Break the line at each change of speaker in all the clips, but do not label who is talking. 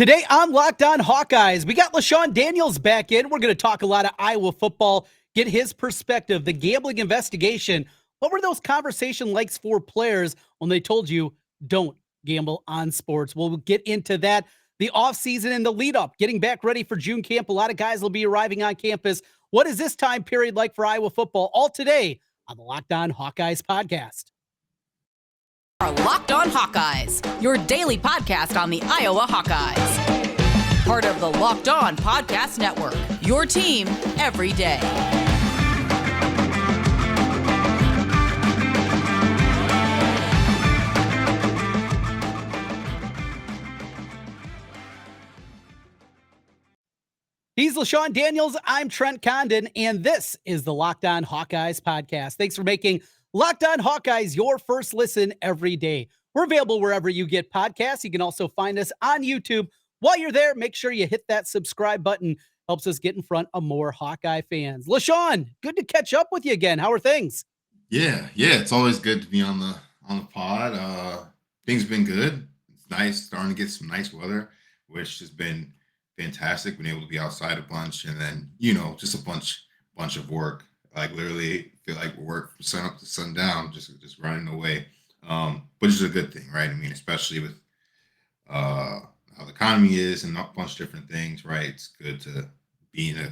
Today on Locked On Hawkeyes, we got LeShun Daniels back in. We're going to talk a lot of Iowa football, get his perspective, the gambling investigation. What were those conversation likes for players when they told you don't gamble on sports? We'll get into that. The offseason and the lead up, getting back ready for June camp. A lot of guys will be arriving on campus. What is this time period like for Iowa football? All today on the Locked On Hawkeyes podcast.
Our Locked On Hawkeyes, your daily podcast on the Iowa Hawkeyes. Part of the Locked On Podcast Network, your team every day.
He's LeShun Daniels. I'm Trent Condon, and this is the Locked On Hawkeyes podcast. Thanks for making Locked On Hawkeyes your first listen every day. We're available wherever you get podcasts. You can also find us on YouTube. While you're there, make sure you hit that subscribe button. Helps us get in front of more Hawkeye fans. LeShun, good to catch up with you again. How are things?
Yeah, it's always good to be on the pod. Things have been good. It's nice, starting to get some nice weather, which has been fantastic. Been able to be outside a bunch, and then just a bunch of work. Like literally feel like we work from sun up to sundown, just running away. Which is a good thing, right? I mean, especially with how the economy is and a bunch of different things, right? It's good to be in a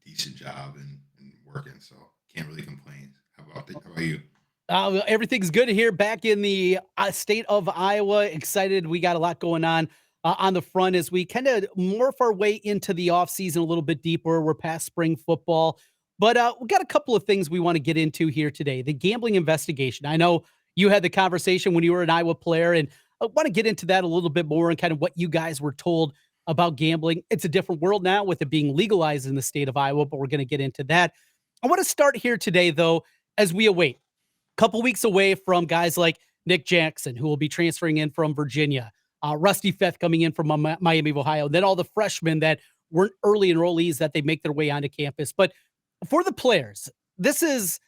decent job and working, so can't really complain. How about you?
Everything's good here back in the state of Iowa. Excited. We got a lot going on the front as we kind of morph our way into the offseason a little bit deeper. We're past spring football. But we got a couple of things we want to get into here today. The gambling investigation. I know you had the conversation when you were an Iowa player, and I want to get into that a little bit more and kind of what you guys were told about gambling. It's a different world now with it being legalized in the state of Iowa, but we're going to get into that. I want to start here today, though, as we await a couple weeks away from guys like Nick Jackson, who will be transferring in from Virginia, Rusty Feth coming in from Miami of Ohio, then all the freshmen that weren't early enrollees that they make their way onto campus. But for the players, is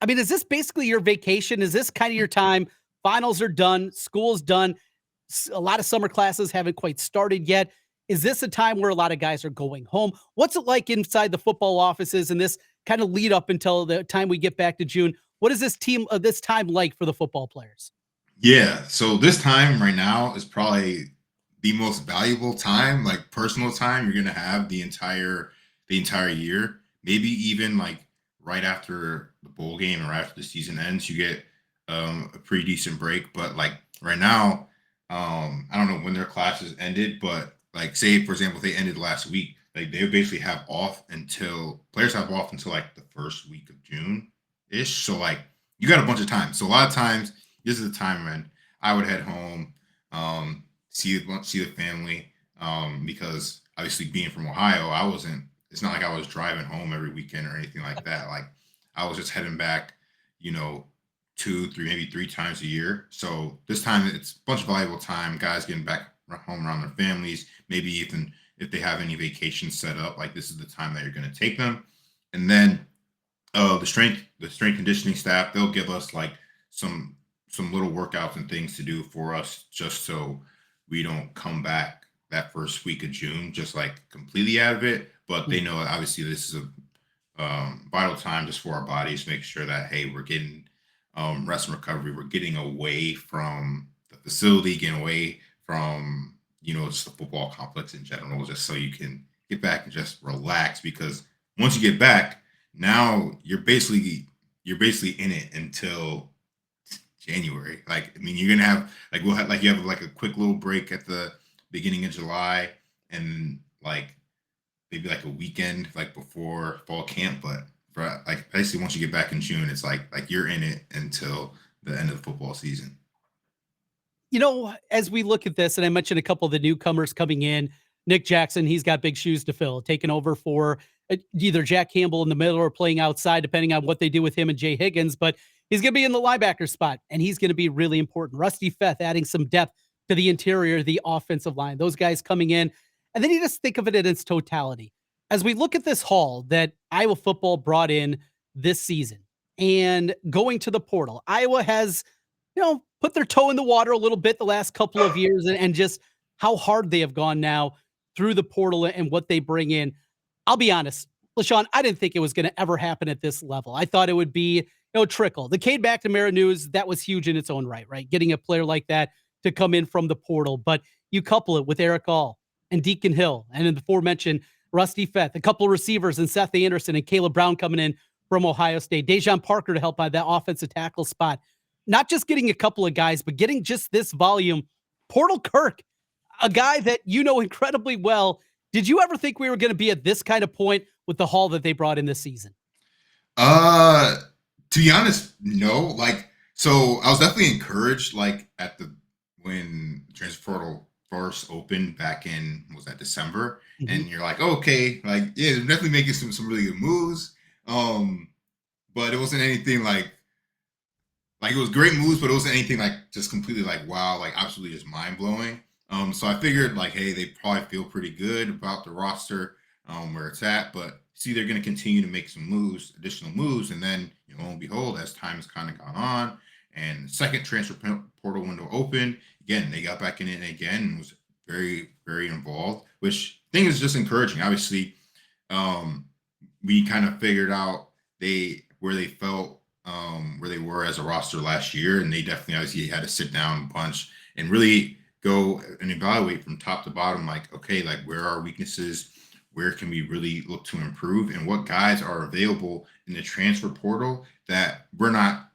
this basically your vacation? Is this kind of your time? Finals are done. School's done. A lot of summer classes haven't quite started yet. Is this a time where a lot of guys are going home? What's it like inside the football offices and this kind of lead up until the time we get back to June? What is this time like for the football players?
Yeah, so this time right now is probably the most valuable time, like personal time you're gonna have the entire year. Maybe even like right after the bowl game or after the season ends, you get a pretty decent break. But like right now, I don't know when their classes ended, but like say for example, they ended last week, like they basically have players have off until like the first week of June ish. So like you got a bunch of time. So a lot of times this is the time when I would head home, see the family, because obviously being from Ohio, it's not like I was driving home every weekend or anything like that. Like I was just heading back, 2, 3, maybe 3 times a year. So this time it's a bunch of valuable time, guys getting back home around their families, maybe even if they have any vacations set up, like this is the time that you're going to take them. And then the strength conditioning staff, they'll give us like some little workouts and things to do for us just so we don't come back that first week of June just like completely out of it. But they know obviously this is a vital time just for our bodies, make sure that, hey, we're getting rest and recovery. We're getting away from the facility, getting away from, just the football complex in general, just so you can get back and just relax. Because once you get back, now you're basically in it until January. Like, I mean, you're going to have, like, you have like a quick little break at the beginning of July and like maybe like a weekend like before fall camp, but for like basically once you get back in June, it's like you're in it until the end of the football season.
As we look at this, and I mentioned a couple of the newcomers coming in, Nick Jackson, he's got big shoes to fill, taking over for either Jack Campbell in the middle or playing outside, depending on what they do with him and Jay Higgins, but he's going to be in the linebacker spot, and he's going to be really important. Rusty Feth adding some depth to the interior, the offensive line, those guys coming in. And then you just think of it in its totality. As we look at this haul that Iowa football brought in this season and going to the portal, Iowa has, put their toe in the water a little bit the last couple of years and just how hard they have gone now through the portal and what they bring in. I'll be honest, LeShun, I didn't think it was going to ever happen at this level. I thought it would be, trickle. The Cade McNamara news, that was huge in its own right? Getting a player like that to come in from the portal. But you couple it with Eric All and Deacon Hill, and then the aforementioned Rusty Feth, a couple of receivers, and Seth Anderson and Caleb Brown coming in from Ohio State, Dejon Parker to help by that offensive tackle spot. Not just getting a couple of guys, but getting just this volume. Portal Kirk, a guy that you know incredibly well. Did you ever think we were going to be at this kind of point with the haul that they brought in this season?
To be honest, no. So I was definitely encouraged, when the transfer portal first opened back in, was that December?
Mm-hmm.
And you're like, okay, yeah, they're definitely making some really good moves. But it wasn't anything like it was great moves, but it wasn't anything just completely wow, absolutely just mind blowing. So I figured hey, they probably feel pretty good about the roster, where it's at, but see, they're going to continue to make some additional moves. And then, lo and behold, as time has kind of gone on and second transfer portal window open, again, they got back in it again and was very, very involved, which I think is just encouraging. Obviously, we kind of figured out where they felt, where they were as a roster last year. And they definitely obviously had to sit down a bunch and really go and evaluate from top to bottom, okay, where are our weaknesses? Where can we really look to improve, and what guys are available in the transfer portal that we're not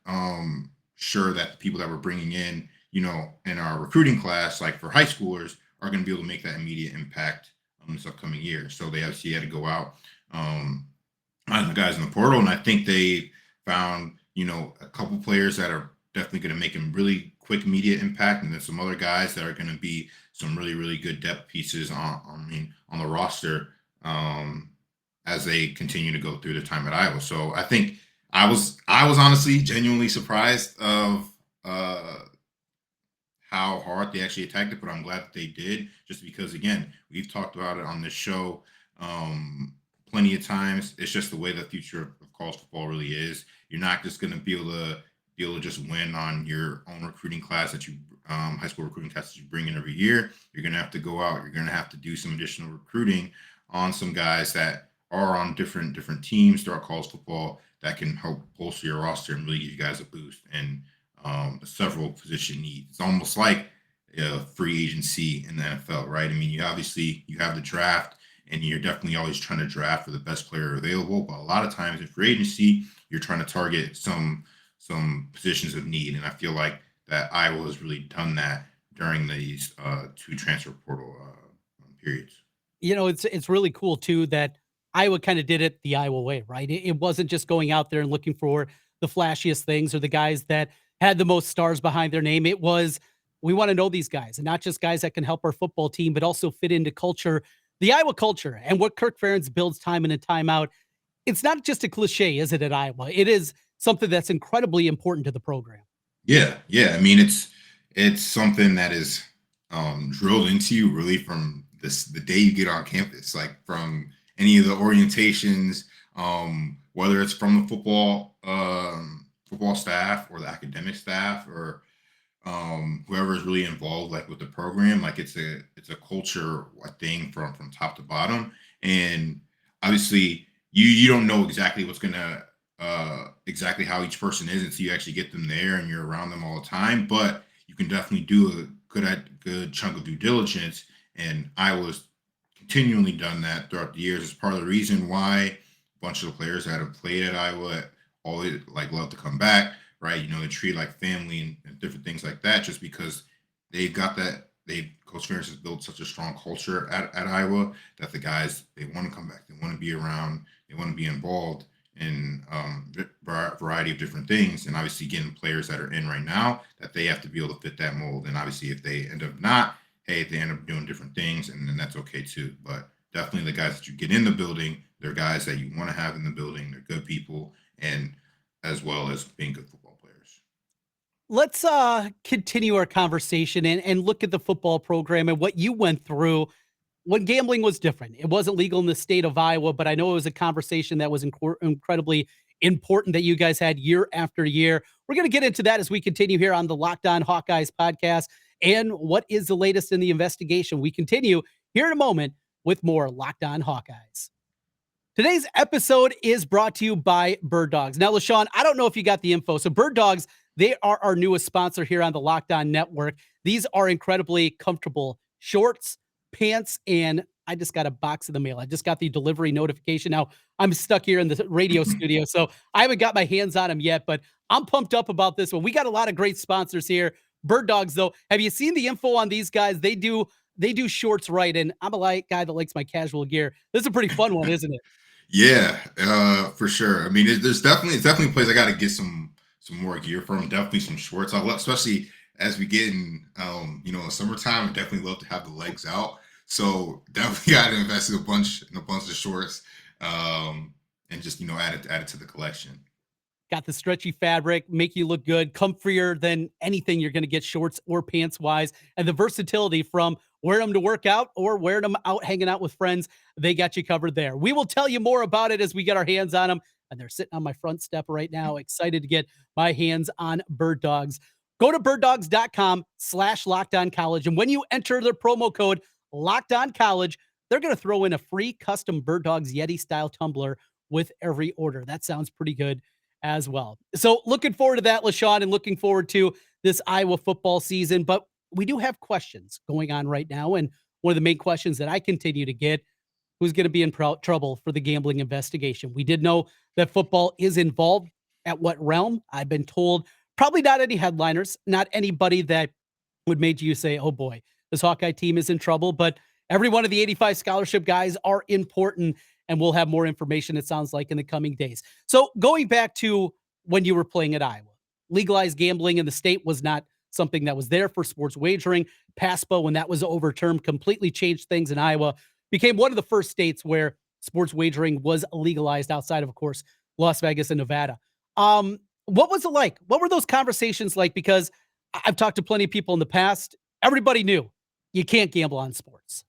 sure that the people that we're bringing in, in our recruiting class, for high schoolers, are going to be able to make that immediate impact this upcoming year. So they obviously had to go out on the guys in the portal, and I think they found, a couple players that are definitely going to make a really quick immediate impact, and then some other guys that are going to be some really, really good depth pieces on the roster as they continue to go through the time at Iowa. So I think I was honestly genuinely surprised of how hard they actually attacked it, but I'm glad that they did, just because, again, we've talked about it on this show plenty of times. It's just the way the future of college football really is. You're not just going to be able to just win on your own recruiting class that you high school recruiting class that you bring in every year. You're going to have to go out. You're going to have to do some additional recruiting on some guys that are on different teams throughout college football that can help bolster your roster and really give you guys a boost and several position needs. It's almost like free agency in the NFL, right? I mean, you have the draft, and you're definitely always trying to draft for the best player available. But a lot of times in free agency, you're trying to target some positions of need, and I feel like that Iowa has really done that during these two transfer portal periods.
It's really cool too that Iowa kind of did it the Iowa way, right? It wasn't just going out there and looking for the flashiest things or the guys that had the most stars behind their name. It was, we want to know these guys, and not just guys that can help our football team, but also fit into culture, the Iowa culture, and what Kirk Ferentz builds time in and time out. It's not just a cliche, is it, at Iowa? It is something that's incredibly important to the program.
Yeah. I mean, it's something that is drilled into you really from the day you get on campus, from any of the orientations, whether it's from the football staff or the academic staff or whoever is really involved with the program. It's a culture thing from top to bottom, and obviously you don't know exactly what's gonna exactly how each person is until you actually get them there and you're around them all the time, but you can definitely do a good chunk of due diligence. And Iowa's continually done that throughout the years. It's part of the reason why a bunch of the players that have played at Iowa always love to come back, right? They treat like family and different things like that, just because they've got that. Coach Ferentz has built such a strong culture at Iowa that the guys, they want to come back. They want to be around. They want to be involved in a variety of different things. And obviously getting players that are in right now that they have to be able to fit that mold. And obviously if they end up not, hey, they end up doing different things, and then that's okay too. But definitely the guys that you get in the building, they're guys that you want to have in the building. They're good people, and as well as being good football players.
Let's continue our conversation and look at the football program and what you went through when gambling was different. It wasn't legal in the state of Iowa, but I know it was a conversation that was incredibly important that you guys had year after year. We're going to get into that as we continue here on the Locked On Hawkeyes podcast. and what is the latest in the investigation. We continue here in a moment with more Locked On Hawkeyes. Today's episode is brought to you by Birddogs. Now, LeShun, I don't know if you got the info. So Birddogs, they are our newest sponsor here on the Locked On Network. These are incredibly comfortable shorts, pants, and I just got a box in the mail. I just got the delivery notification. Now, I'm stuck here in the radio studio, so I haven't got my hands on them yet, but I'm pumped up about this one. We got a lot of great sponsors here. Birddogs, though, have you seen the info on these guys? They do shorts right, and I'm a guy that likes my casual gear. This is a pretty fun one, isn't it?
Yeah, for sure. I mean, it's definitely a place I got to get some more gear from. Definitely some shorts. I love, especially as we get in, in summertime. I definitely love to have the legs out. So definitely got to invest in a bunch of shorts, and just add it to the collection.
Got the stretchy fabric, make you look good, comfier than anything you're going to get shorts or pants wise, and the versatility from wear them to work out or wear them out hanging out with friends. They got you covered there. We will tell you more about it as we get our hands on them, and they're sitting on my front step right now. Excited to get my hands on Birddogs. Go to birddogs.com/LockedOnCollege, and when you enter the promo code LockedOnCollege, they're going to throw in a free custom Birddogs Yeti style tumbler with every order. That sounds pretty good as well. So looking forward to that, LeShun, and looking forward to this Iowa football season. But we do have questions going on right now. And one of the main questions that I continue to get, who's going to be in trouble for the gambling investigation? We did know that football is involved. At what realm? I've been told probably not any headliners, not anybody that would make you say, oh boy, this Hawkeye team is in trouble. But every one of the 85 scholarship guys are important. And we'll have more information, it sounds like, in the coming days. So going back to when you were playing at Iowa, legalized gambling in the state was not something that was there for sports wagering. PASPA, when that was overturned, completely changed things in Iowa, became one of the first states where sports wagering was legalized outside of course, Las Vegas and Nevada. What was it like? What were those conversations like? Because I've talked to plenty of people in the past. Everybody knew you can't gamble on sports.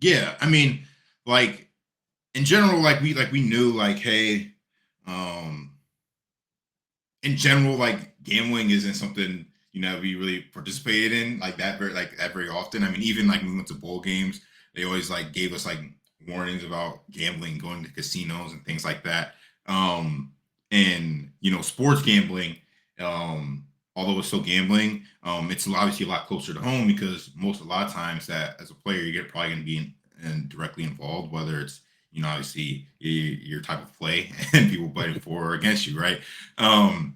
Yeah, I mean, like, in general, we knew, hey, in general, gambling isn't something we really participated in very often. I mean, even when we went to bowl games, they always gave us warnings about gambling, going to casinos and things like that. And sports gambling, although it's still gambling, it's obviously a lot closer to home because a lot of times that as a player you're probably going to be directly involved, whether it's obviously your type of play and people betting for or against you, right? And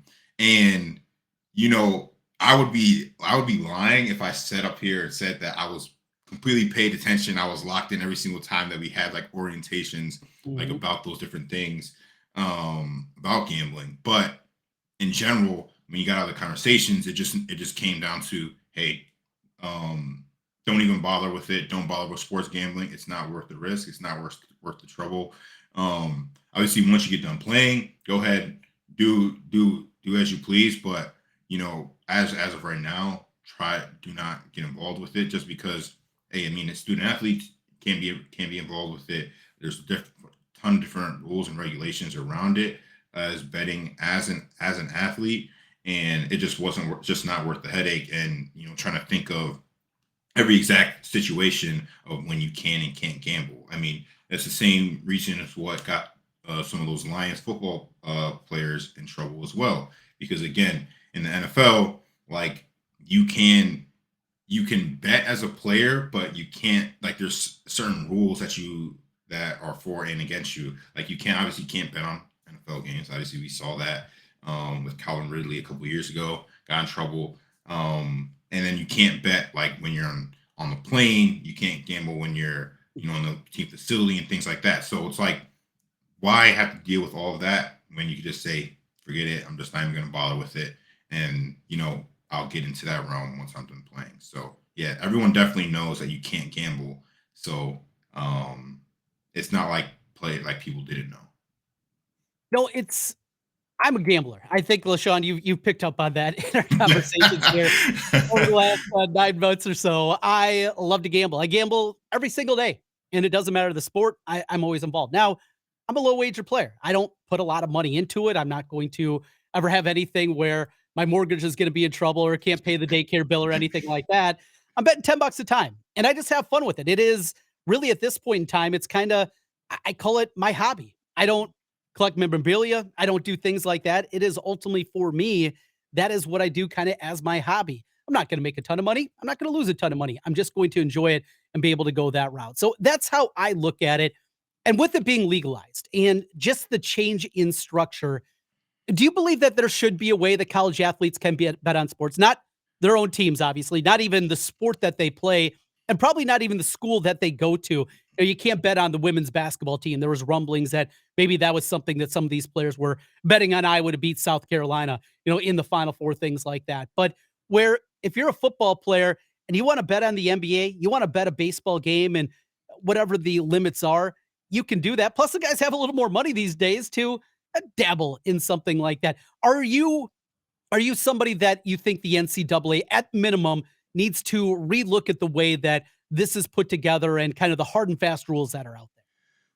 I would be lying if I sat up here and said that I was completely paid attention. I was locked in every single time that we had orientations, about those different things, about gambling. But in general, when you got out of the conversations, it just came down to, hey, don't even bother with it. Don't bother with sports gambling. It's not worth the risk. It's not worth the trouble. Obviously, once you get done playing, go ahead, do as you please. But as of right now, do not get involved with it. Just because, hey, I mean, a student athlete can be involved with it. There's a ton of different rules and regulations around it as betting as an athlete, and it just wasn't just not worth the headache. And trying to think of every exact situation of when you can and can't gamble. I mean, that's the same reason as what got some of those Lions football players in trouble as well. Because again, in the NFL, you can bet as a player, but you can't, there's certain rules that are for and against you. You can't bet on NFL games. Obviously, we saw that with Calvin Ridley a couple of years ago, got in trouble. And then you can't bet when you're on the plane. You can't gamble when you're in the team facility and things like that. So it's why have to deal with all of that when you can just say, forget it. I'm just not even going to bother with it. And I'll get into that realm once I'm done playing. So yeah, everyone definitely knows that you can't gamble. So it's not people didn't know.
No, I'm a gambler. I think, LeShun, you've picked up on that in our conversations here over the last 9 months or so. I love to gamble. I gamble every single day, and it doesn't matter the sport. I'm always involved. Now, I'm a low-wager player. I don't put a lot of money into it. I'm not going to ever have anything where my mortgage is going to be in trouble or can't pay the daycare bill or anything like that. I'm betting $10 a time, and I just have fun with it. It is really, at this point in time, it's kind of, I call it my hobby. I don't collect memorabilia. I don't do things like that. It is ultimately, for me, that is what I do kind of as my hobby. I'm not going to make a ton of money. I'm not going to lose a ton of money. I'm just going to enjoy it and be able to go that route. So that's how I look at it. And with it being legalized and just the change in structure, do you believe that there should be a way that college athletes can bet on sports? Not their own teams, obviously, not even the sport that they play, and probably not even the school that they go to. You can't bet on the women's basketball team. There was rumblings that maybe that was something that some of these players were betting on Iowa to beat South Carolina, in the Final Four, things like that. But where if you're a football player and you want to bet on the NBA, you want to bet a baseball game and whatever the limits are, you can do that. Plus, the guys have a little more money these days to dabble in something like that. Are you somebody that you think the NCAA at minimum needs to relook at the way that this is put together and kind of the hard and fast rules that are out there?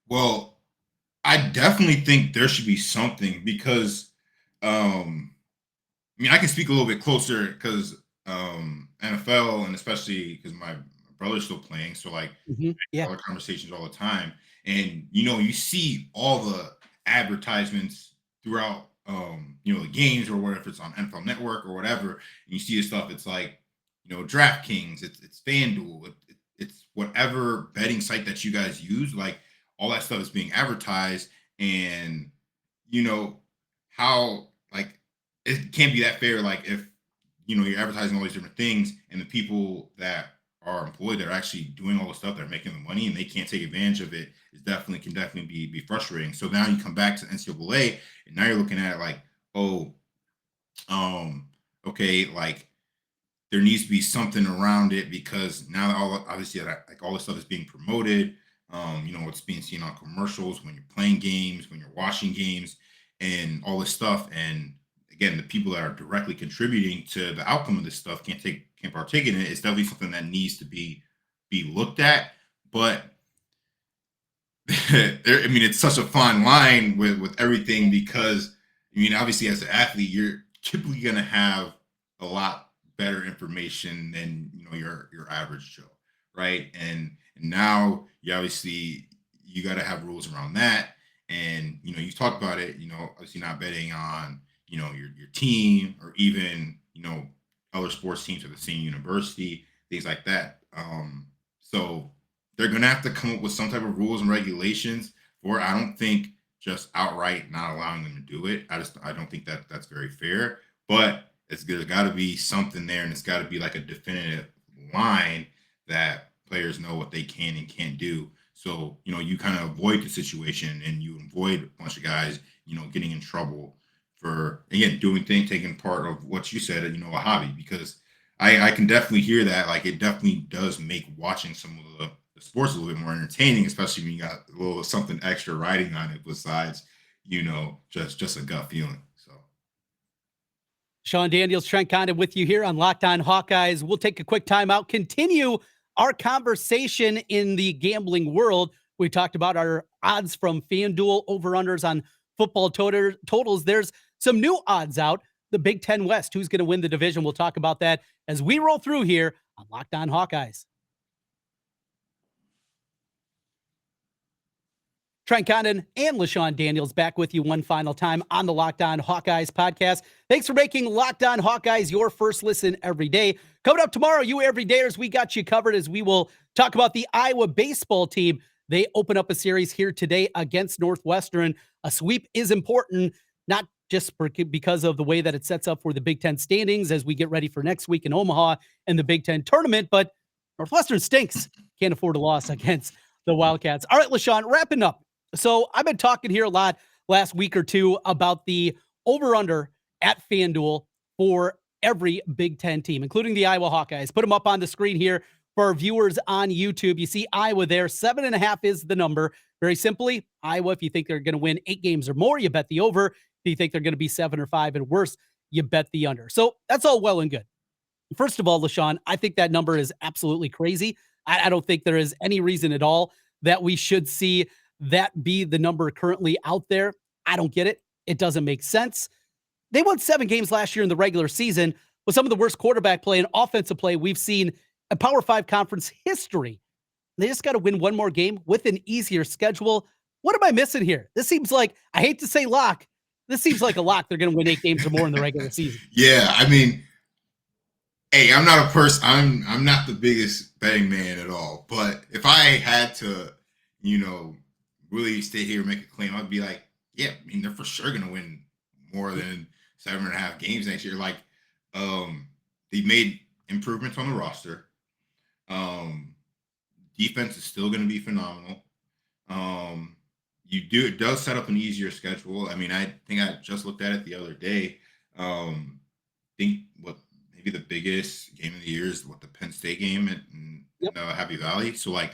Well, I definitely think there should be something because, I can speak a little bit closer because NFL, and especially because my brother's still playing, so like
Yeah.
other conversations all the time, and you see all the advertisements throughout the games, or whether if it's on NFL Network or whatever, and you see this stuff. It's like DraftKings, it's FanDuel, it's whatever betting site that you guys use. Like all that stuff is being advertised, and how like it can't be that fair. Like if you're advertising all these different things, and the people that are employed that are actually doing all the stuff, that are making the money, and they can't take advantage of it, can definitely be frustrating. So now you come back to NCAA, and now you're looking at it like, okay, like there needs to be something around it, because now obviously like all this stuff is being promoted. It's being seen on commercials when you're playing games, when you're watching games, and all this stuff. And again, the people that are directly contributing to the outcome of this stuff can't partake in it. It's definitely something that needs to be looked at. But it's such a fine line with everything, because obviously as an athlete, you're typically going to have a lot better information than your average Joe, right? And now you got to have rules around that. And you talked about it. Obviously not betting on your team, or even other sports teams at the same university, things like that. So they're gonna have to come up with some type of rules and regulations. Or I don't think just outright not allowing them to do it. I don't think that that's very fair. But there's got to be something there, and it's got to be like a definitive line that players know what they can and can't do. So you kind of avoid the situation, and you avoid a bunch of guys getting in trouble for, again, doing things, taking part of what you said, a hobby. Because I can definitely hear that. Like it definitely does make watching some of the sports a little bit more entertaining, especially when you got a little something extra riding on it besides just a gut feeling. So
Sean Daniels, Trent Condon with you here on Locked On Hawkeyes. We'll take a quick time out, continue our conversation in the gambling world. We talked about our odds from FanDuel, over-unders on football totals. There's some new odds out. The Big Ten West, who's going to win the division? We'll talk about that as we roll through here on Locked On Hawkeyes. Trent Condon and LeShun Daniels back with you one final time on the Locked On Hawkeyes podcast. Thanks for making Locked On Hawkeyes your first listen every day. Coming up tomorrow, you everydayers, we got you covered as we will talk about the Iowa baseball team. They open up a series here today against Northwestern. A sweep is important, not just because of the way that it sets up for the Big Ten standings as we get ready for next week in Omaha and the Big Ten tournament, but Northwestern stinks. Can't afford a loss against the Wildcats. All right, LeShun, wrapping up. So I've been talking here a lot last week or two about the over-under at FanDuel for every Big Ten team, including the Iowa Hawkeyes. Put them up on the screen here for our viewers on YouTube. You see Iowa there. 7.5 is the number. Very simply, Iowa, if you think they're going to win 8 games or more, you bet the over. If you think they're going to be 7 or 5 and worse, you bet the under. So that's all well and good. First of all, LeShun, I think that number is absolutely crazy. I don't think there is any reason at all that we should see that be the number currently out there. I don't get it. It doesn't make sense. They won 7 games last year in the regular season with some of the worst quarterback play and offensive play we've seen a Power 5 conference history. They just got to win one more game with an easier schedule. What am I missing here? This seems like, I hate to say lock. This seems like a lock. They're going to win 8 games or more in the regular season.
Yeah, I mean, hey, I'm not a person. I'm not the biggest betting man at all. But if I had to, really stay here and make a claim, I'd be like, yeah, I mean, they're for sure going to win more than 7.5 games next year. Like, they made improvements on the roster. Defense is still going to be phenomenal. It does set up an easier schedule. I mean, I think I just looked at it the other day. Maybe the biggest game of the year is the Penn State game in Happy Valley. So like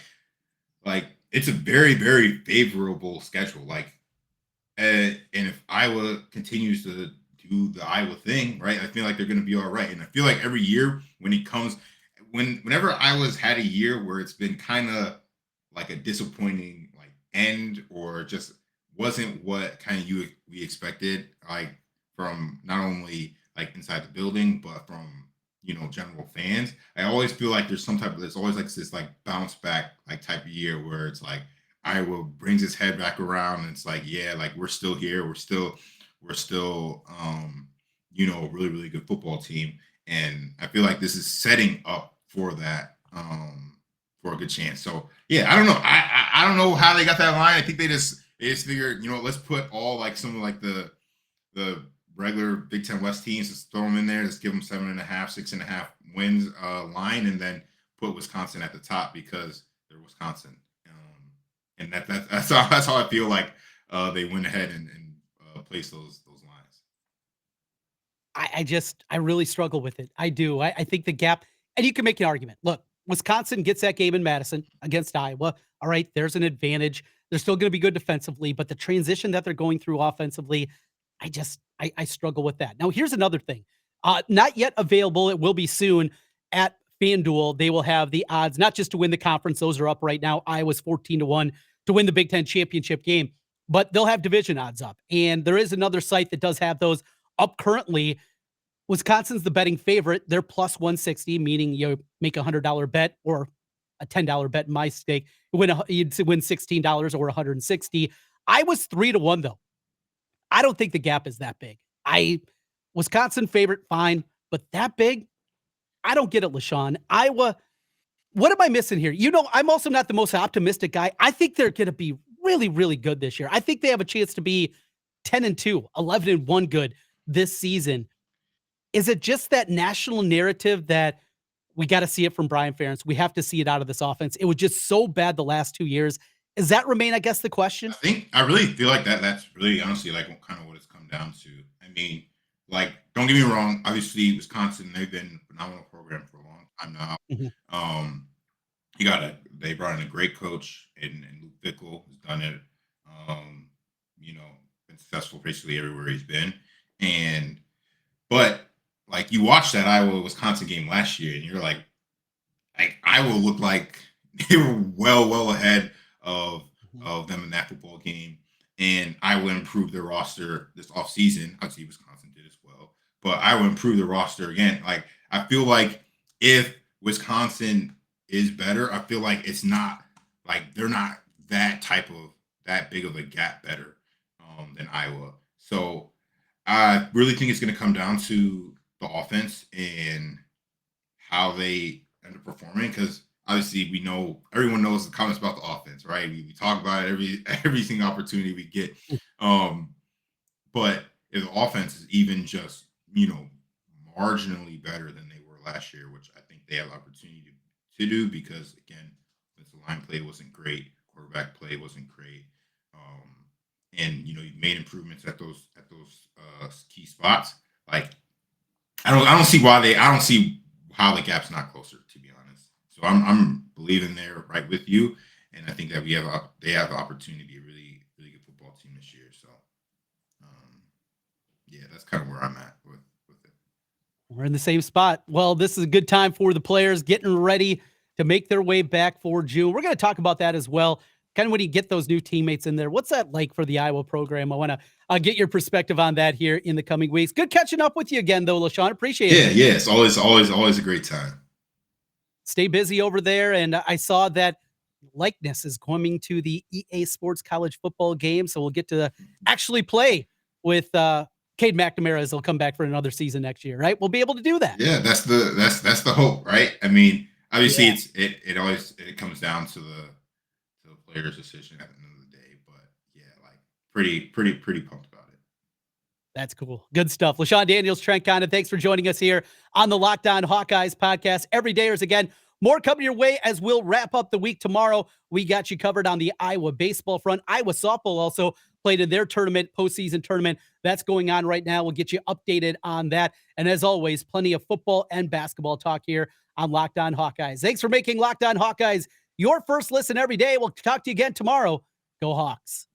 it's a very, very favorable schedule. And if Iowa continues to do the Iowa thing, right, I feel like they're going to be all right. And I feel like every year whenever Iowa's had a year where it's been kind of like a disappointing end or just wasn't what kind of we expected, from not only inside the building but from general fans, I always feel like there's always this bounce back type of year where it's like Iowa brings its head back around and it's we're still here, we're still a really, really good football team. And I feel like this is setting up for that, for a good chance. So yeah, I don't know. I don't know how they got that line. I think they just figured, let's put all some of the regular Big Ten West teams, just throw them in there, just give them 7.5, 6.5 wins line, and then put Wisconsin at the top because they're Wisconsin. And that's how I feel like they went ahead and placed those lines.
I really struggle with it. I do. I think the gap, and you can make an argument. Look, Wisconsin gets that game in Madison against Iowa. All right, there's an advantage. They're still going to be good defensively, but the transition that they're going through offensively, I struggle with that. Now, here's another thing. Not yet available. It will be soon at FanDuel. They will have the odds, not just to win the conference. Those are up right now. Iowa's 14-1 to win the Big Ten championship game, but they'll have division odds up. And there is another site that does have those up currently. Wisconsin's the betting favorite. They're plus 160, meaning you make a $100 bet or a $10 bet in my stake. You'd win $16 or 160. I was 3-1 though. I don't think the gap is that big. Wisconsin favorite, fine, but that big, I don't get it, LeShun. Iowa, what am I missing here? I'm also not the most optimistic guy. I think they're going to be really, really good this year. I think they have a chance to be 10-2, 11-1 good this season. Is it just that national narrative that we got to see it from Brian Ferentz? We have to see it out of this offense. It was just so bad the last 2 years. Does that remain, I guess, the question?
I really feel like that's really honestly kind of what it's come down to. I mean, don't get me wrong. Obviously, Wisconsin, they've been a phenomenal program for a long time now. Mm-hmm. They brought in a great coach in Luke Fickell, who's done it. Been successful basically everywhere he's been. But you watched that Iowa-Wisconsin game last year, and you're like Iowa looked like they were well ahead of them in that football game. And Iowa improved their roster this offseason. Obviously, Wisconsin did as well. But Iowa improved the roster again. I feel like if Wisconsin is better, I feel like it's not they're not that big of a gap better than Iowa. So I really think it's going to come down to the offense and how they end up performing, because obviously everyone knows the comments about the offense, right? We talk about it every single opportunity we get. But if the offense is even just, marginally better than they were last year, which I think they have opportunity to do, because again, the line play wasn't great, quarterback play wasn't great. And you've made improvements at those key spots. I don't see how the gap's not closer, to be honest. So I'm believing they're right with you, and I think that they have the opportunity to be a really, really good football team this year. So, that's kind of where I'm at with it.
We're in the same spot. Well, this is a good time for the players getting ready to make their way back for June. We're going to talk about that as well. Kind of when you get those new teammates in there, what's that like for the Iowa program? I want to get your perspective on that here in the coming weeks. Good catching up with you again, though, LeShun. Appreciate it.
Yeah, it's always a great time.
stay busy over there. And I saw that likeness is coming to the EA Sports College football game. So we'll get to actually play with Cade McNamara as he'll come back for another season next year, right? We'll be able to do that.
Yeah, that's the hope, right? I mean, obviously it always comes down to the player's decision at the end of the day. But yeah, like pretty pumped about it.
That's cool. Good stuff. LeShun Daniels, Trent Condon, thanks for joining us here on the Locked On Hawkeyes podcast. Every day is again, more coming your way as we'll wrap up the week tomorrow. We got you covered on the Iowa baseball front. Iowa softball also played in their tournament, postseason tournament. That's going on right now. We'll get you updated on that. And as always, plenty of football and basketball talk here on Locked On Hawkeyes. Thanks for making Locked On Hawkeyes your first listen every day. We'll talk to you again tomorrow. Go Hawks.